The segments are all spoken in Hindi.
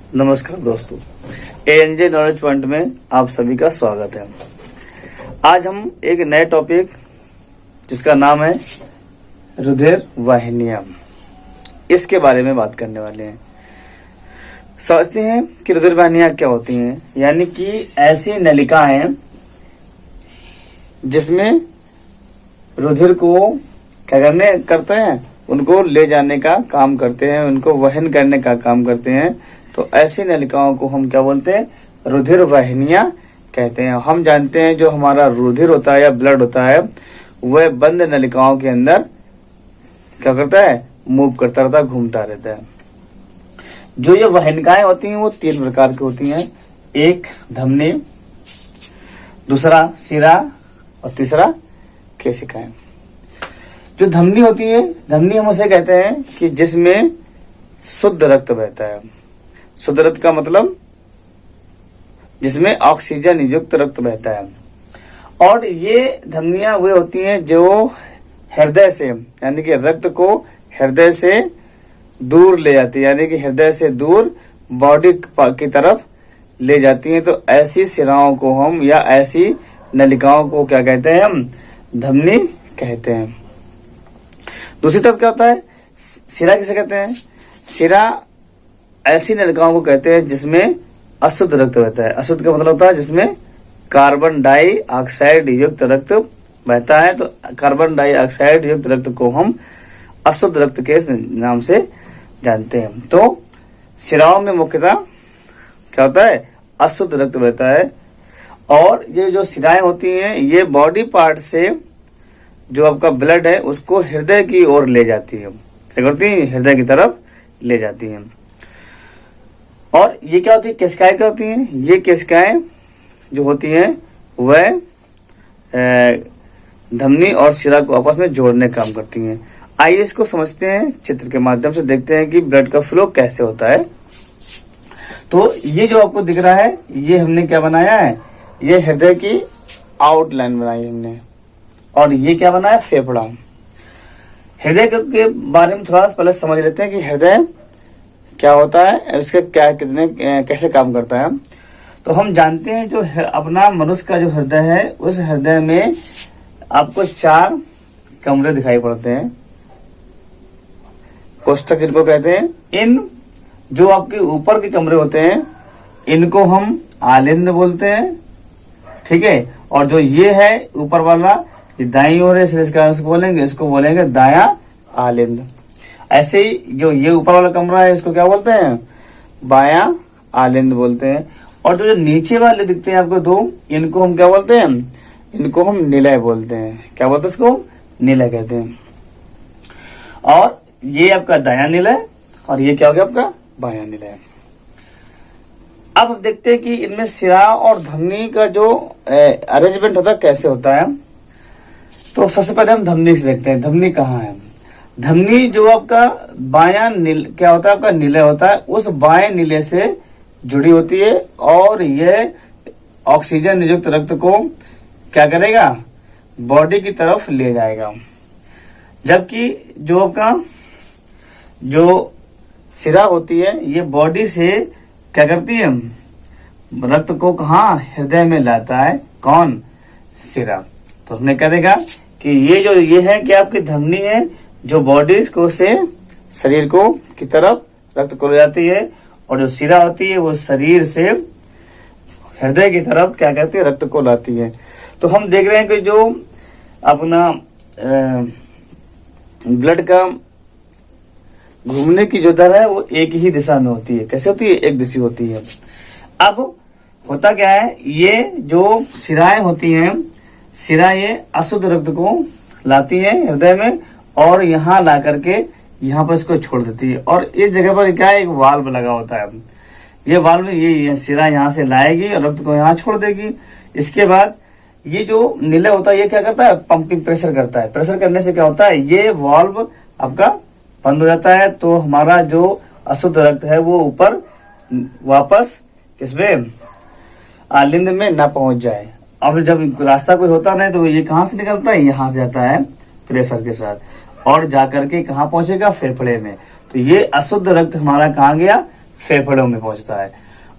नमस्कार दोस्तों, एएनजे नॉलेज पॉइंट में आप सभी का स्वागत है। आज हम एक नए टॉपिक जिसका नाम है रुधिर वाहिनियां, इसके बारे में बात करने वाले हैं। समझते हैं कि रुधिर वाहिनियां क्या होती हैं। यानी कि ऐसी नलिकाएं जिसमें रुधिर को क्या करते हैं, उनको ले जाने का काम करते हैं, उनको वहन करने का काम करते हैं। तो ऐसी नलिकाओं को हम क्या बोलते हैं, रुधिर वाहिनियां कहते हैं। हम जानते हैं जो हमारा रुधिर होता है या ब्लड होता है वह बंद नलिकाओं के अंदर क्या करता है, मूव करता रहता है, घूमता रहता है। जो ये वाहिनिकाएं होती हैं वो 3 प्रकार की होती हैं। एक धमनी, दूसरा शिरा और तीसरा केशिकाएं। जो धमनी होती है, धमनी हम उसे कहते हैं कि जिसमें शुद्ध रक्त बहता है। शुद्ध रक्त का मतलब जिसमें ऑक्सीजन युक्त रक्त बहता है। और ये धमनियां वे होती हैं जो हृदय से, यानी कि रक्त को हृदय से दूर ले जाती है, यानी कि हृदय से दूर बॉडी की तरफ ले जाती हैं। तो ऐसी शिराओं को हम या ऐसी नलिकाओं को क्या कहते हैं, हम धमनी कहते हैं। दूसरी तरफ क्या होता है, शिरा किसे कहते हैं? शिरा ऐसी नलिकाओं को कहते हैं जिसमें अशुद्ध रक्त बहता है। अशुद्ध का मतलब होता है जिसमें कार्बन डाइऑक्साइड युक्त रक्त बहता है। तो कार्बन डाइऑक्साइड युक्त रक्त को हम अशुद्ध रक्त के नाम से जानते हैं। तो शिराओं में मुख्यतः क्या होता है, अशुद्ध रक्त बहता है। और ये जो शिराएं होती हैं ये बॉडी पार्ट से जो आपका ब्लड है उसको हृदय की ओर ले जाती है, क्या करती है, हृदय की तरफ ले जाती हैं। और ये क्या होती है, केशिकाएं क्या होती हैं? ये केशिकाएं जो होती हैं वह धमनी और शिरा को आपस में जोड़ने का काम करती हैं। आइए इसको समझते हैं, चित्र के माध्यम से देखते हैं कि ब्लड का फ्लो कैसे होता है। तो ये जो आपको दिख रहा है ये हमने क्या बनाया है, ये हृदय की आउटलाइन बनाई हमने। और ये क्या बना है, फेफड़ा। हृदय के बारे में थोड़ा पहले समझ लेते हैं कि हृदय क्या होता है, इसके क्या कितने कैसे काम करता है। तो हम जानते हैं जो अपना मनुष्य का जो हृदय है उस हृदय में आपको 4 कमरे दिखाई पड़ते हैं, कोष्ठक जिनको कहते हैं। इन जो आपके ऊपर के कमरे होते हैं इनको हम आलिंद बोलते हैं, ठीक है। और जो ये है ऊपर वाला, ये दाईं ओर है इसको बोलेंगे दायां आलिंद। ऐसे ही जो ये ऊपर वाला कमरा है इसको क्या बोलते हैं, बायां आलिंद बोलते हैं। और जो नीचे वाले दिखते हैं आपको 2, इनको हम क्या बोलते हैं, इनको हम निलय बोलते हैं। क्या बोलते हैं इसको, निलय कहते हैं। और ये आपका दायां निलय और ये क्या हो गया आपका बायां निलय। अब देखते हैं कि इनमें शिरा और धमनी का जो अरेंजमेंट होता है कैसे होता है। तो सबसे पहले हम धमनी से देखते हैं, धमनी कहाँ है। धमनी जो आपका बायां क्या होता है, आपका निलय होता है, उस बाएं निलय से जुड़ी होती है। और यह ऑक्सीजन युक्त रक्त को क्या करेगा, बॉडी की तरफ ले जाएगा। जबकि जो आपका जो शिरा होती है ये बॉडी से क्या करती है, रक्त को कहाँ, हृदय में लाता है। कौन, शिरा। तो हमने क्या देखा कि ये है कि आपकी धमनी है जो बॉडी को से शरीर को की तरफ रक्त को ले जाती है। और जो शिरा होती है वो शरीर से हृदय की तरफ क्या करती है, रक्त को लाती है। तो हम देख रहे हैं कि जो अपना ब्लड का घूमने की जो दर है वो एक ही दिशा में होती है। कैसे होती है, एक दिशा होती है। अब होता क्या है, ये जो शिराएं होती हैं, शिरा ये अशुद्ध रक्त को लाती है हृदय में और यहाँ ला करके यहाँ पर इसको छोड़ देती है। और इस जगह पर क्या है, एक वाल्व लगा होता है। ये वाल्व ये शिरा यहाँ से लाएगी और रक्त को यहाँ छोड़ देगी। इसके बाद ये जो निलय होता है ये क्या करता है, पंपिंग प्रेशर करता है। प्रेशर करने से क्या होता है, ये वाल्व आपका बंद हो जाता है। तो हमारा जो अशुद्ध रक्त है वो ऊपर वापस किसमें, आलिंद में ना पहुंच जाए। अब जब रास्ता कोई होता नहीं तो ये कहाँ से निकलता है, यहाँ से जाता है प्रेशर के साथ और जाकर के कहाँ पहुंचेगा, फेफड़े में। तो ये अशुद्ध रक्त हमारा कहाँ गया, फेफड़ों में पहुंचता है,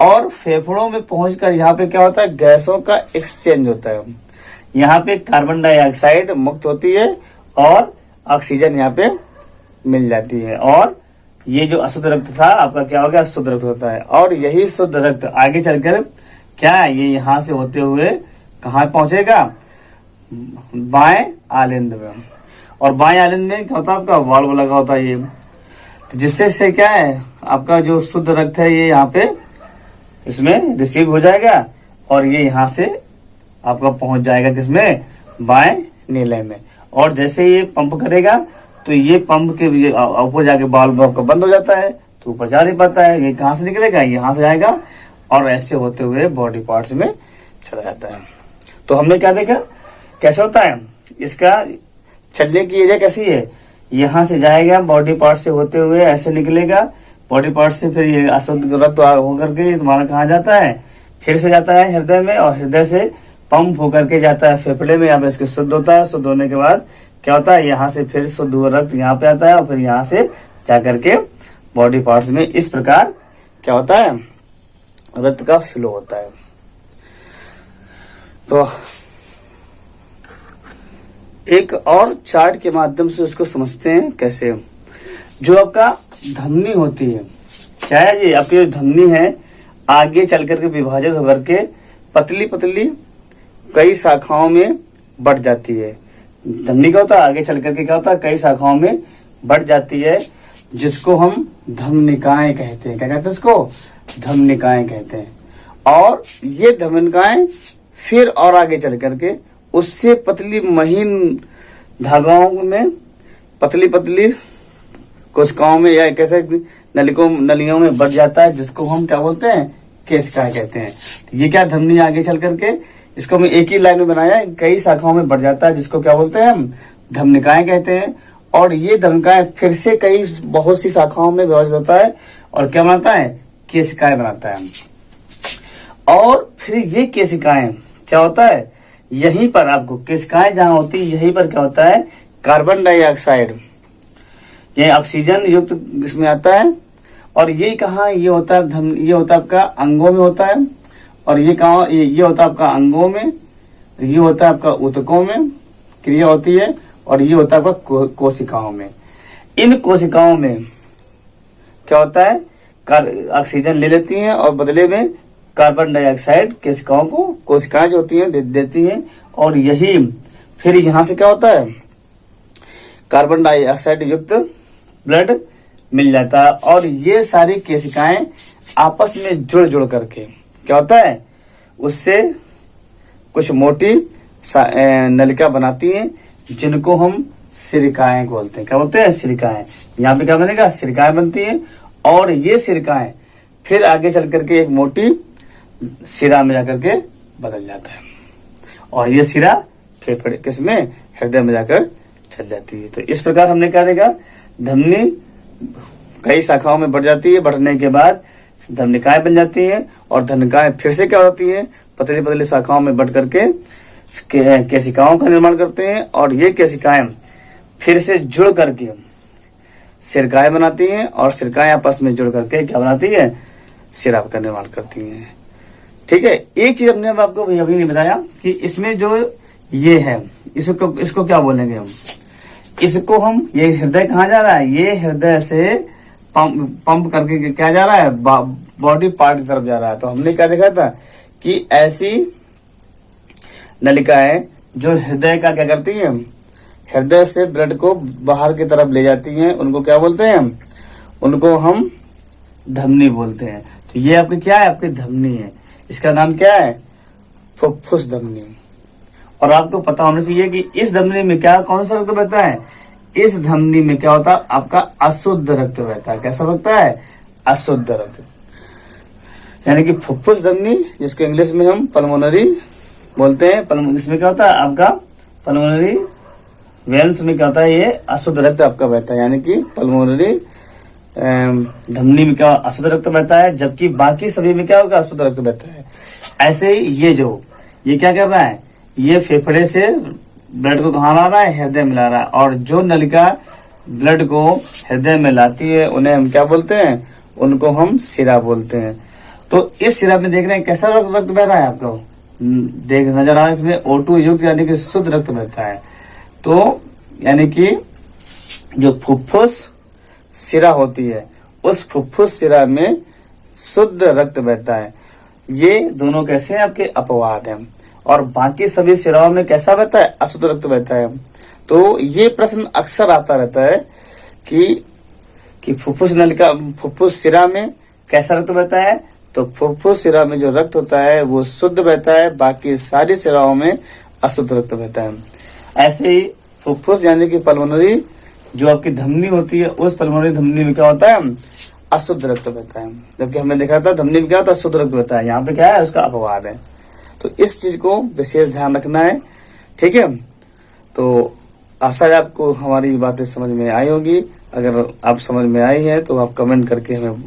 और फेफड़ों में पहुंचकर यहाँ पे क्या होता है, गैसों का एक्सचेंज होता है। यहाँ पे कार्बन डाइऑक्साइड मुक्त होती है और ऑक्सीजन यहाँ पे मिल जाती है, और ये जो अशुद्ध रक्त था आपका क्या हो गया, शुद्ध रक्त होता है। और यही शुद्ध रक्त आगे चलकर क्या है, ये यहाँ से होते हुए कहाँ पहुंचेगा, बाएं आलिंद में। और बाएं आलिंद में क्या होता है, आपका वाल्व लगा होता है ये, तो जिससे से क्या है, आपका जो शुद्ध रक्त है ये यहाँ पे इसमें रिसीव हो जाएगा, और ये यहाँ से आपका पहुंच जाएगा किसमें, बाएं नीले में। और जैसे ये पंप करेगा तो ये पंप के ऊपर जाके वाल्व आपका बंद हो जाता है, तो ऊपर जा नहीं पाता है, ये कहाँ से निकलेगा, यहाँ से आएगा, और ऐसे होते हुए बॉडी पार्ट्स में चला जाता है। तो हमने क्या देखा कैसे होता है, इसका चलने की एरिया कैसी है, यहाँ से जाएगा बॉडी पार्ट से होते हुए ऐसे निकलेगा, बॉडी पार्ट से फिर ये अशुद्ध रक्त होकर के तुम्हारा कहाँ जाता है, फिर से जाता है हृदय में, और हृदय से पंप होकर के जाता है फेफड़े में, यहाँ पे इसके शुद्ध होता है। शुद्ध होने के बाद क्या होता है, यहाँ से फिर शुद्ध रक्त यहाँ पे आता है, और फिर यहाँ से जाकर के बॉडी पार्ट्स में इस प्रकार क्या होता है, रक्त का फ्लो होता है। तो एक और चार्ट के माध्यम से उसको समझते हैं कैसे। जो आपका धमनी होती है, क्या है ये आपकी जो धमनी है, आगे चल करके विभाजित होकर के पतली पतली कई शाखाओं में बढ़ जाती है। धमनी क्या होता है, आगे चल करके क्या होता है, कई शाखाओं में बढ़ जाती है, जिसको हम धमनिकाएं कहते हैं। क्या कहते हैं इसको, धमनिकाएं कहते हैं। और ये धमनिकाएं फिर और आगे चल करके उससे पतली महीन धागाओं में, पतली पतली कोशिकाओं में या कैसे नलियों में बढ़ जाता है, जिसको हम क्या बोलते हैं, केशिकाएं कहते हैं। ये क्या, धमनी आगे चल करके इसको हम एक ही लाइन में बनाया, कई शाखाओं में बढ़ जाता है, जिसको क्या बोलते हैं हम, धमनिकाएं कहते हैं। और ये धमनिकाएं फिर से कई बहुत सी शाखाओं में विभाजित होता है, और क्या बनाता है, केशिकाएं बनाता है। और फिर ये केशिकाएं क्या होता है, यहीं पर आपको केशिकाएं जहां होती है, यहीं पर क्या होता है, कार्बन डाइऑक्साइड, ये ऑक्सीजन युक्त इसमें आता है। और ये कहाँ, ये होता है ये होता है आपका अंगों में होता है, और ये कहाँ, ये होता है आपका अंगों में, ये होता है आपका ऊतकों में क्रिया होती है, और ये होता है आपका कोशिकाओं में। इन कोशिकाओं में क्या होता है, ऑक्सीजन ले लेती हैं और बदले में कार्बन डाइऑक्साइड केशिकाओं को, कोशिकाएं जो होती हैं देती हैं। और यही फिर यहाँ से क्या होता है, कार्बन डाइऑक्साइड युक्त ब्लड मिल जाता है। और ये सारी केशिकाएं आपस में जुड़ करके क्या होता है, उससे कुछ मोटी नलिका बनाती हैं, जिनको हम सिरिकाएं बोलते हैं। क्या बोलते हैं, सिरिकाएं। यहाँ पे क्या बनेगा, सिरिकाएं बनती हैं, और ये सिरिकाएं फिर आगे चल करके एक मोटी सिरा में जाकर के बदल जाता है, और ये सिरा फेफड़े किसमें, हृदय में जाकर चल जाती है। तो इस प्रकार हमने क्या देखा, धमनी कई शाखाओं में बढ़ जाती है, बढ़ने के बाद धमनिकाएं बन जाती है, और धमनिकाएं फिर से क्या होती है, पतली पतली शाखाओं में बढ़ करके केशिकाओं का निर्माण करते हैं। और ये केशिकाएं फिर से जुड़ करके सिरकाएं बनाती हैं, और सिरकाएं आपस में जुड़ करके क्या बनाती है, सिरा का निर्माण करती हैं। ठीक है। एक चीज हमने आपको अभी नहीं बताया कि इसमें जो ये है, इसको क्या बोलेंगे हम, इसको हम, ये हृदय कहाँ जा रहा है, ये हृदय से पंप करके क्या जा रहा है, बॉडी पार्ट की तरफ जा रहा है। तो हमने क्या देखा था कि ऐसी नलिकाएं जो हृदय का क्या करती हैं, हृदय से ब्लड को बाहर की तरफ ले जाती हैं, उनको क्या बोलते हैं हम, उनको हम धमनी बोलते हैं। तो ये आपकी क्या है, आपकी धमनी है। इसका नाम क्या है, फुफ्फुस धमनी। और आपको पता होना चाहिए कि इस धमनी में क्या, कौन सा रक्त बहता है, इस धमनी में क्या होता है, आपका अशुद्ध रक्त बहता है। कैसा बहता है, अशुद्ध रक्त। यानी कि फुफ्फुस धमनी, जिसको इंग्लिश में हम पल्मोनरी बोलते हैं। इसमें क्या होता है, आपका पल्मोनरी वेन्स में क्या होता है, ये अशुद्ध रक्त आपका बहता है। यानी कि पल्मोनरी धमनी में क्या अशुद्ध रक्त बहता है, जबकि बाकी सभी में क्या होगा, अशुद्ध रक्त बहता है। ऐसे ही ये क्या कर रहा है, ये फेफड़े से ब्लड को कहाँ ला रहा है, हृदय में ला रहा है। और जो नलिका ब्लड को हृदय में लाती है, उन्हें हम क्या बोलते हैं, उनको हम सिरा बोलते हैं। तो इस सिरा में देख रहे हैं कैसा रक्त बह रहा है आपको, देख नजर आ रहा है, इसमें O2 युक्त यानी कि शुद्ध रक्त बहता है। तो यानी कि जो फुफ्फुस सिरा होती है, उस फुफ्फुस सिरा में शुद्ध रक्त बहता है। ये दोनों कैसे हैं आपके अपवाद हैं, और बाकी सभी सिराओं में कैसा बहता है, अशुद्ध रक्त बहता है। तो ये प्रश्न अक्सर आता रहता है कि फुफ्फुस नलिका, फुफ्फुस सिरा में कैसा रक्त बहता है, तो फुफ्फुस सिरा में जो रक्त होता है वो शुद्ध बहता है, बाकी सारी सिराओं में अशुद्ध रक्त बहता है। ऐसे ही फुफ्फुस यानी कि पल्मोनरी जो आपकी धमनी होती है, उस पल्मोनरी धमनी में क्या होता है, अशुद्ध रक्त बहता है। जबकि हमने देखा था धमनी में क्या होता है, शुद्ध रक्त बहता है। यहाँ पे क्या है, उसका अपवाद है। तो इस चीज को विशेष ध्यान रखना है, ठीक है। तो आशा है आपको हमारी बातें समझ में आई होगी। अगर आप समझ में आई है तो आप कमेंट करके हमें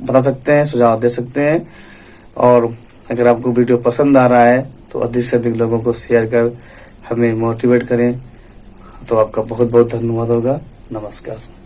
बता सकते हैं, सुझाव दे सकते हैं। और अगर आपको वीडियो पसंद आ रहा है तो अधिक से अधिक लोगों को शेयर कर हमें मोटिवेट करें। तो आपका बहुत बहुत धन्यवाद होगा। नमस्कार।